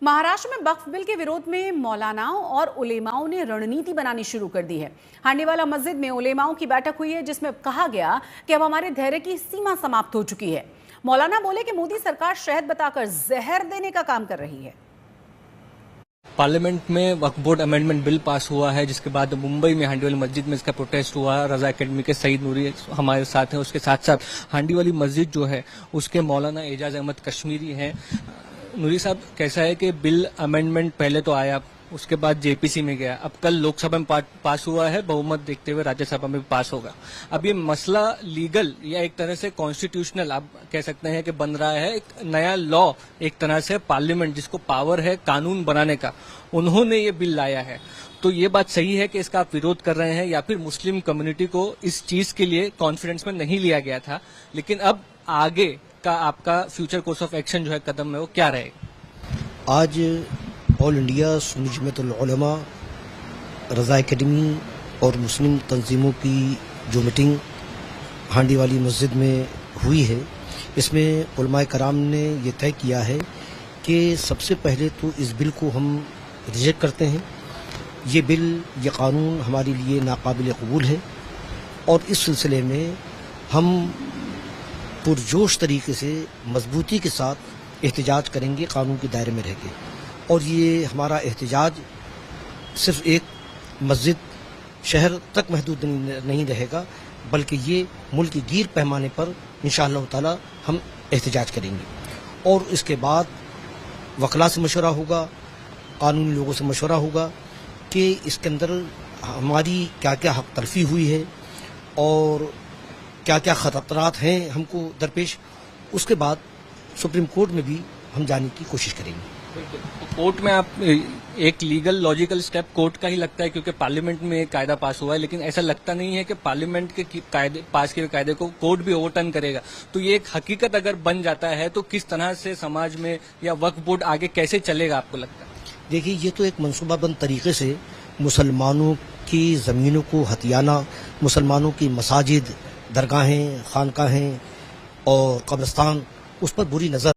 महाराष्ट्र में वक्फ बिल के विरोध में मौलानाओं और उलेमाओं ने रणनीति बनानी शुरू कर दी है। हांडीवाला मस्जिद में उलेमाओं की बैठक हुई है, जिसमें कहा गया कि अब हमारे धैर्य की सीमा समाप्त हो चुकी है। मौलाना बोले कि मोदी सरकार शहद बताकर जहर देने का काम कर रही है। पार्लियामेंट में वक्फ बोर्ड अमेंडमेंट बिल पास हुआ है, जिसके बाद मुंबई में हांडी वाली मस्जिद में इसका प्रोटेस्ट हुआ। रजा एकेडमी के सईद नूरी हमारे साथ हैं। उसके साथ साथ हांडी वाली मस्जिद जो है उसके मौलाना एजाज अहमद कश्मीरी हैं। नूरी साहब, कैसा है कि बिल अमेंडमेंट पहले तो आया, उसके बाद जेपीसी में गया, अब कल लोकसभा में पास हुआ है, बहुमत देखते हुए राज्यसभा में भी पास होगा। अब ये मसला लीगल या एक तरह से कॉन्स्टिट्यूशनल आप कह सकते हैं कि बन रहा है। एक नया लॉ एक तरह से पार्लियामेंट जिसको पावर है कानून बनाने का, उन्होंने ये बिल लाया है। तो ये बात सही है कि इसका आप विरोध कर रहे हैं, या फिर मुस्लिम कम्युनिटी को इस चीज के लिए कॉन्फिडेंस में नहीं लिया गया था, लेकिन अब आगे का आपका फ्यूचर कोर्स ऑफ एक्शन जो है कदम है वो क्या रहेगा? आज ऑल इंडिया सुन्नी जमाअतुल उलमा, रजा एकेडमी और मुस्लिम तंजीमों की जो मीटिंग हांडी वाली मस्जिद में हुई है, इसमें उलमाए कराम ने ये तय किया है कि सबसे पहले तो इस बिल को हम रिजेक्ट करते हैं। ये बिल, ये कानून हमारे लिए नाकाबिल कबूल है और इस सिलसिले में हम पुरजोश तरीके से मजबूती के साथ एहतजाज करेंगे कानून के दायरे में रह के। और ये हमारा एहतजाज सिर्फ एक मस्जिद शहर तक महदूद नहीं रहेगा, बल्कि ये मुल्क की गीर पैमाने पर इंशाअल्लाह ताला हम एहतजाज करेंगे। और इसके बाद वकला से मशवरा होगा, कानूनी लोगों से मशवरा होगा कि इसके अंदर हमारी क्या क्या हक तलफी हुई है और क्या क्या खतरात हैं हमको दरपेश। उसके बाद सुप्रीम कोर्ट में भी हम जाने की कोशिश करेंगे। कोर्ट में आप एक लीगल लॉजिकल स्टेप कोर्ट का ही लगता है, क्योंकि पार्लियामेंट में एक कायदा पास हुआ है, लेकिन ऐसा लगता नहीं है कि पार्लियामेंट के कायदे पास किए कायदे को कोर्ट भी ओवरटर्न करेगा। तो ये एक हकीकत अगर बन जाता है तो किस तरह से समाज में या वक्फ बोर्ड आगे कैसे चलेगा आपको लगता है? देखिए, ये तो एक मनसूबाबंद तरीके से मुसलमानों की ज़मीनों को हथियाना, मुसलमानों की मसाजिद, दरगाहें, खानकाहें और कब्रिस्तान, उस पर बुरी नज़र